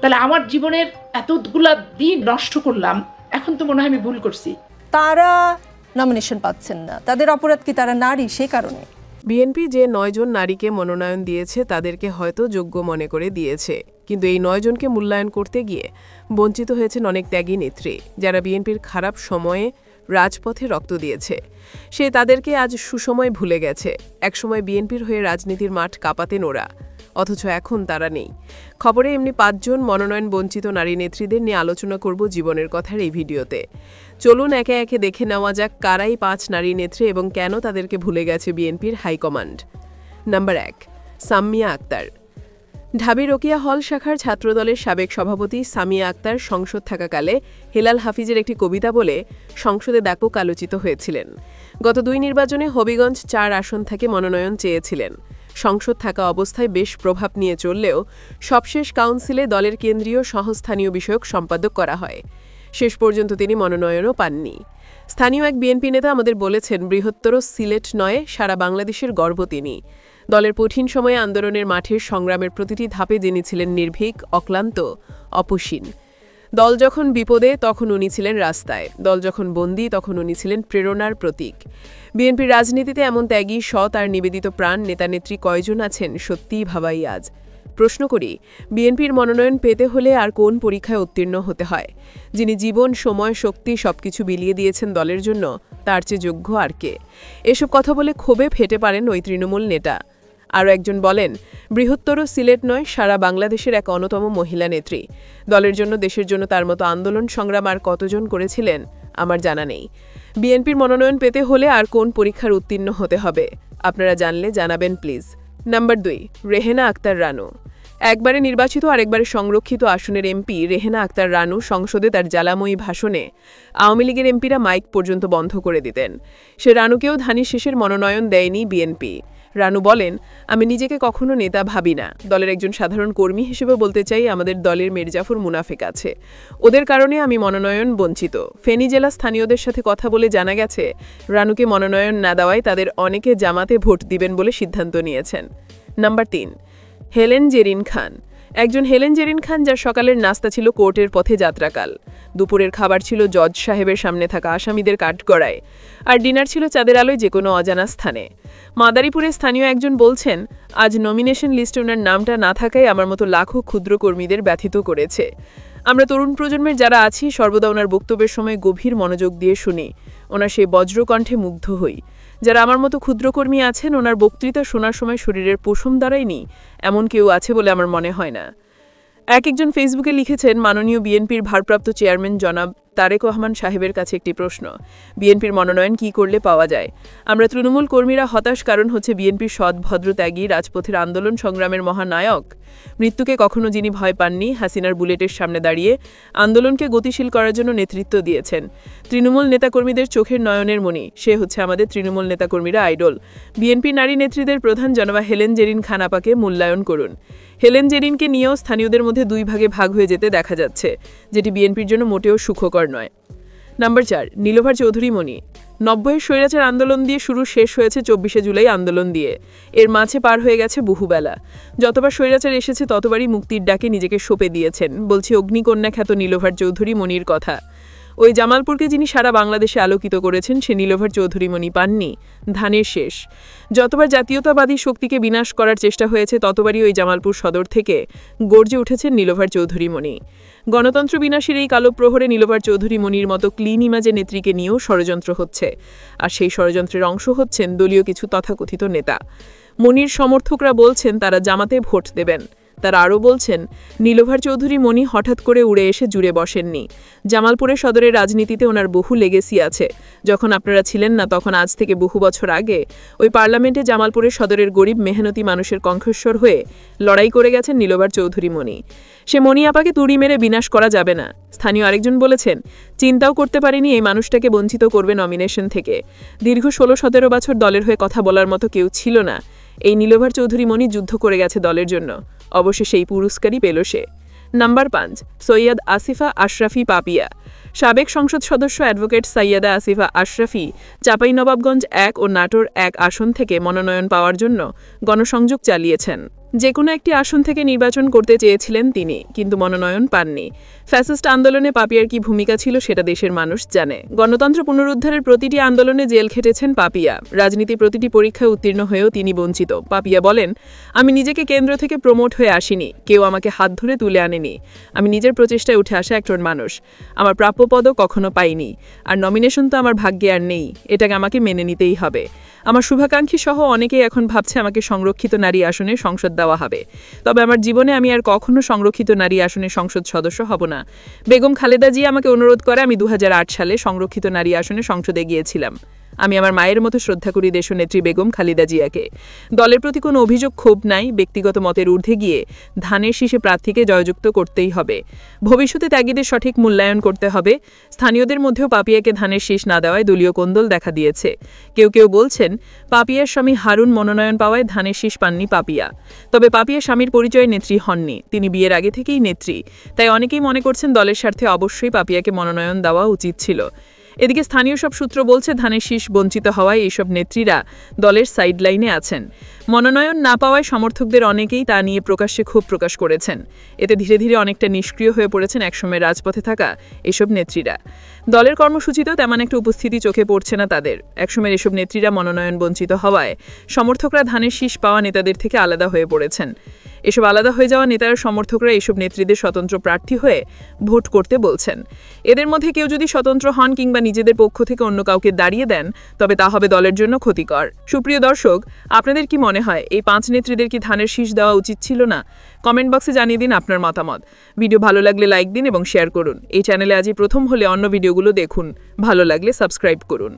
তাহলে আমার জীবনের এতগুলা দিন নষ্ট করলাম, এখন তো মনে হয় আমি ভুল করছি। তারা নমিনেশন পাচ্ছেন না, তাদের অপরাধ কি তারা নারী সেই কারণে? বিএনপি যে ৯ জন নারীকে মনোনয়ন দিয়েছে তাদেরকে হয়তো যোগ্য মনে করে দিয়েছে, কিন্তু এই ৯ জনকে মূল্যায়ন করতে গিয়ে বঞ্চিত হয়েছেন অনেক ত্যাগী নেত্রী, যারা বিএনপির খারাপ সময়ে রাজপথে রক্ত দিয়েছে। সে তাদেরকে আজ সুসময় ভুলে গেছে। একসময় বিএনপির হয়ে রাজনীতির মাঠ কাঁপাতেন ওরা, অথচ এখন তারা নেই। খবরে এমনি ৫ জন মনোনয়ন বঞ্চিত নারী নেত্রীদের নিয়ে আলোচনা করব জীবনের কথার এই ভিডিওতে। চলুন একে একে দেখে নেওয়া যাক কারাই ৫ নারী নেত্রী এবং কেন তাদেরকে ভুলে গেছে বিএনপির হাইকমান্ড। নাম্বার ১, সামিয়া আক্তার। ঢাবি রোকিয়া হল শাখার ছাত্রদলের সাবেক সভাপতি সামিয়া আক্তার সংসদ থাকাকালে হেলাল হাফিজের একটি কবিতা বলে সংসদে ব্যাপক আলোচিত হয়েছিলেন। গত ২ নির্বাচনে হবিগঞ্জ ৪ আসন থেকে মনোনয়ন চেয়েছিলেন। সংসদ থাকা অবস্থায় বেশ প্রভাব নিয়ে চললেও সবশেষ কাউন্সিলে দলের কেন্দ্রীয় সহস্থানীয় বিষয়ক সম্পাদক করা হয়। শেষ পর্যন্ত তিনি মনোনয়নও পাননি। স্থানীয় এক বিএনপি নেতা আমাদের বলেছেন, বৃহত্তর সিলেট নয়, সারা বাংলাদেশের গর্ব তিনি। দলের কঠিন সময়ে আন্দোলনের মাঠের সংগ্রামের প্রতিটি ধাপে যিনি ছিলেন নির্ভীক, অক্লান্ত, অপসীন। দল যখন বিপদে তখন উনি ছিলেন রাস্তায়, দল যখন বন্দী তখন উনি ছিলেন প্রেরণার প্রতীক। বিএনপির রাজনীতিতে এমন ত্যাগী, সৎ আর নিবেদিত প্রাণ নেতানেত্রী কয়জন আছেন সত্যিই ভাবাই আজ। প্রশ্ন করি, বিএনপির মনোনয়ন পেতে হলে আর কোন পরীক্ষায় উত্তীর্ণ হতে হয়? যিনি জীবন, সময়, শক্তি সবকিছু বিলিয়ে দিয়েছেন দলের জন্য, তার চেয়ে যোগ্য আর কে? এসব কথা বলে ক্ষোভে ফেটে পারেন ওই তৃণমূল নেতা। আরও একজন বলেন, বৃহত্তর সিলেট নয়, সারা বাংলাদেশের এক অন্যতম মহিলা নেত্রী। দলের জন্য, দেশের জন্য তার মতো আন্দোলন সংগ্রাম আর কতজন করেছিলেন আমার জানা নেই। বিএনপির মনোনয়ন পেতে হলে আর কোন পরীক্ষার উত্তীর্ণ হতে হবে? আপনারা জানলে জানাবেন প্লিজ। নাম্বার ২, রেহেনা আক্তার রানু। একবারে নির্বাচিত আরেকবারে সংরক্ষিত আসনের এমপি রেহেনা আক্তার রানু সংসদে তার জ্বালাময়ী ভাষণে আওয়ামী লীগের এমপিরা মাইক পর্যন্ত বন্ধ করে দিতেন। সে রানুকেও ধানের শীষের মনোনয়ন দেয়নি বিএনপি। রানু বলেন, আমি নিজেকে কখনো নেতা ভাবি না, দলের একজন সাধারণ কর্মী হিসেবে বলতে চাই, আমাদের দলের মির্জাফর মুনাফেক আছে, ওদের কারণে আমি মনোনয়ন বঞ্চিত। ফেনী জেলা স্থানীয়দের সাথে কথা বলে জানা গেছে, রানুকে মনোনয়ন না দেওয়ায় তাদের অনেকে জামাতে ভোট দিবেন বলে সিদ্ধান্ত নিয়েছেন। নাম্বার ৩, হেলেন জেরিন খান। একজন হেলেন জেরিন খান, যার সকালের নাস্তা ছিল কোর্টের পথে যাত্রাকাল, দুপুরের খাবার ছিল জজ সাহেবের সামনে থাকা আসামিদের কাঠগড়ায়, আর ডিনার ছিল চাঁদের আলোয় যে কোনো অজানা স্থানে। মাদারীপুরের স্থানীয় একজন বলছেন, আজ নমিনেশন লিস্টে ওনার নামটা না থাকায় আমার মতো লাখো ক্ষুদ্র কর্মীদের ব্যথিত করেছে। আমরা তরুণ প্রজন্মের যারা আছি সর্বদা ওনার বক্তব্যের সময় গভীর মনোযোগ দিয়ে শুনি, ওনার সেই বজ্রকণ্ঠে মুগ্ধ হই। যারা আমার মতো ক্ষুদ্রকর্মী আছেন, ওনার বক্তৃতা শোনার সময় শরীরের পশম দাঁড়ায়নি এমন কেউ আছে বলে আমার মনে হয় না। একজন ফেসবুকে লিখেছেন, মাননীয় বিএনপির ভারপ্রাপ্ত চেয়ারম্যান জনাব তারেক রহমান সাহেবের কাছে একটি প্রশ্ন, বিএনপির মনোনয়ন কি করলে পাওয়া যায়? আমরা তৃণমূল কর্মীরা হতাশ, কারণ হচ্ছে বিএনপির সৎ, ভদ্র, ত্যাগী, রাজপথের আন্দোলন সংগ্রামের মহানায়ক, মৃত্যুকে কখনো যিনি ভয় পাননি, হাসিনার বুলেটের সামনে দাঁড়িয়ে আন্দোলনকে গতিশীল করার জন্য নেতৃত্ব দিয়েছেন, তৃণমূল নেতাকর্মীদের চোখের নয়নের মণি, সে হচ্ছে আমাদের তৃণমূল নেতাকর্মীরা আইডল। বিএনপি নারী নেত্রীদের প্রধান জনাবা হেলেন জেরিন খান আপাকে মূল্যায়ন করুন। হেলেন জেরিনকে নিয়েও স্থানীয়দের মধ্যে ২ ভাগে ভাগ হয়ে যেতে দেখা যাচ্ছে, যেটি বিএনপির জন্য মোটেও সুখকর নয়। নাম্বার ৪, নীলোফার চৌধুরী মণি। ৯০-এর স্বৈরাচার আন্দোলন দিয়ে শুরু, শেষ হয়েছে ২৪শে জুলাই আন্দোলন দিয়ে। এর মাঝে পার হয়ে গেছে বহুবেলা। যতবার স্বৈরাচার এসেছে ততবারই মুক্তির ডাকে নিজেকে সঁপে দিয়েছেন। বলছি অগ্নিকন্যা খ্যাত নীলোফার চৌধুরী মণির কথা। ওই জামালপুরকে যিনি সারা বাংলাদেশে আলোকিত করেছেন, সে নীলোফার চৌধুরী মণি পাননি। ধানের শেষ। যতবার জাতীয়তাবাদী শক্তিকে বিনাশ করার চেষ্টা হয়েছে ততবারই ওই জামালপুর সদর থেকে গর্জে উঠেছেন নীলোফার চৌধুরী মণি। গণতন্ত্র বিনাশের এই কালো প্রহরে নীলোফার চৌধুরী মণির মতো ক্লিন ইমেজের নেত্রীকে নিয়েও ষড়যন্ত্র হচ্ছে, আর সেই ষড়যন্ত্রের অংশ হচ্ছেন দলীয় কিছু তথাকথিত নেতা। মণির সমর্থকরা বলছেন তারা জামাতে ভোট দেবেন। তারা আরও বলছেন, নীলোফার চৌধুরী মণি হঠাৎ করে উড়ে এসে জুড়ে বসেননি। জামালপুরের সদরের রাজনীতিতে ওনার বহু লেগেসি আছে। যখন আপনারা ছিলেন না, তখন আজ থেকে বহু বছর আগে ওই পার্লামেন্টে জামালপুরের সদরের গরিব মেহনতি মানুষের কণ্ঠস্বর হয়ে লড়াই করে গেছেন নীলোফার চৌধুরী মণি। সে মণি আপাকে তুড়ি মেরে বিনাশ করা যাবে না। স্থানীয় আরেকজন বলেছেন, চিন্তাও করতে পারিনি এই মানুষটাকে বঞ্চিত করবে নমিনেশন থেকে। দীর্ঘ ১৬-১৭ বছর দলের হয়ে কথা বলার মতো কেউ ছিল না। এই নীলোফার চৌধুরী মণি যুদ্ধ করে গেছে দলের জন্য, অবশ্যই সেই পুরস্কারই পেল সে। নাম্বার ৫, সৈয়দ আসিফা আশরাফি পাপিয়া। সাবেক সংসদ সদস্য অ্যাডভোকেট সৈয়দা আসিফা আশরাফি চাঁপাইনবাবগঞ্জ ১ ও নাটোর ১ আসন থেকে মনোনয়ন পাওয়ার জন্য গণসংযোগ চালিয়েছেন। যে কোনো একটি আসন থেকে নির্বাচন করতে চেয়েছিলেন তিনি, কিন্তু মনোনয়ন পাননি। ফ্যাসিস্ট আন্দোলনে পাপিয়ার কি ভূমিকা ছিল সেটা দেশের মানুষ জানে। গণতন্ত্র পুনরুদ্ধারের প্রতিটি আন্দোলনে জেল খেটেছেন পাপিয়া। রাজনীতির প্রতিটি পরীক্ষায় উত্তীর্ণ হয়েও তিনি বঞ্চিত। পাপিয়া বলেন, আমি নিজেকে কেন্দ্র থেকে প্রমোট হয়ে আসিনি, কেউ আমাকে হাত ধরে তুলে আনেনি। আমি নিজের প্রচেষ্টায় উঠে আসা একজন মানুষ। আমার প্রাপ্য পদও কখনো পাইনি, আর নমিনেশন তো আমার ভাগ্যে আর নেই, এটাকে আমাকে মেনে নিতেই হবে। আমার শুভাকাঙ্ক্ষী সহ অনেকেই এখন ভাবছে আমাকে সংরক্ষিত নারী আসনে সংসদ দেওয়া হবে, তবে আমার জীবনে আমি আর কখনো সংরক্ষিত নারী আসনে সংসদ সদস্য হব না। বেগম খালেদা জিয়া আমাকে অনুরোধ করে আমি 2008 সালে সংরক্ষিত নারী আসনে সংসদে গিয়েছিলাম। আমি আমার মায়ের মতো শ্রদ্ধা করি দেশনেত্রী বেগম খালেদা জিয়াকে। দলের প্রতি কোনো অভিযোগ ক্ষোভ নাই, ব্যক্তিগত মতের ঊর্ধ্বে গিয়ে ধানের শীষে প্রার্থীকে জয়যুক্ত করতেই হবে। ভবিষ্যতে ত্যাগীদের সঠিক মূল্যায়ন করতে হবে। স্থানীয়দের মধ্যেও পাপিয়াকে ধানের শীষ না দেওয়ায় দলীয় কোন্দল দেখা দিয়েছে। কেউ কেউ বলছেন, পাপিয়ার স্বামী হারুন মনোনয়ন পাওয়ায় ধানের শীষ পাননি পাপিয়া। তবে পাপিয়া স্বামীর পরিচয়ে নেত্রী হননি, তিনি বিয়ের আগে থেকেই নেত্রী। তাই অনেকেই মনে করছেন দলের স্বার্থে অবশ্যই পাপিয়াকে মনোনয়ন দেওয়া উচিত ছিল। এদিকে স্থানীয় সব সূত্র বলছে ধানের শীষ বঞ্চিত হওয়ায় এইসব নেত্রীরা দলের সাইডলাইনে আছেন। মনোনয়ন না পাওয়ায় সমর্থকদের অনেকেই তা নিয়ে প্রকাশ্যে ক্ষোভ প্রকাশ করেছেন। এতে ধীরে ধীরে অনেকটা নিষ্ক্রিয় হয়ে পড়েছেন একসময় রাজপথে থাকা এসব নেত্রীরা। দলের কর্মসূচিতেও তেমন একটা উপস্থিতি চোখে পড়ছে না তাদের। একসময়ের এসব নেত্রীরা মনোনয়ন বঞ্চিত হওয়ায় সমর্থকরা ধানের শীষ পাওয়া নেতাদের থেকে আলাদা হয়ে পড়েছেন। এসব আলাদা হয়ে যাওয়া নেতারা সমর্থকরা এসব নেত্রীদের স্বতন্ত্র প্রার্থী হয়ে ভোট করতে বলছেন। এদের মধ্যে কেউ যদি স্বতন্ত্র হন কিংবা নিজেদের পক্ষ থেকে অন্য কাউকে দাঁড়িয়ে দেন, তবে তা হবে দলের জন্য ক্ষতিকর। সুপ্রিয় দর্শক, আপনাদের কি মনে হয় এই 5 নেত্রীদের কি ধানের শীষ দেওয়া উচিত ছিল না? কমেন্ট বক্সে জানিয়ে দিন আপনার মতামত। ভিডিও ভালো লাগলে লাইক দিন এবং শেয়ার করুন। এই চ্যানেলে আজই প্রথম হলে অন্য ভিডিওগুলো দেখুন। ভালো লাগলে সাবস্ক্রাইব করুন।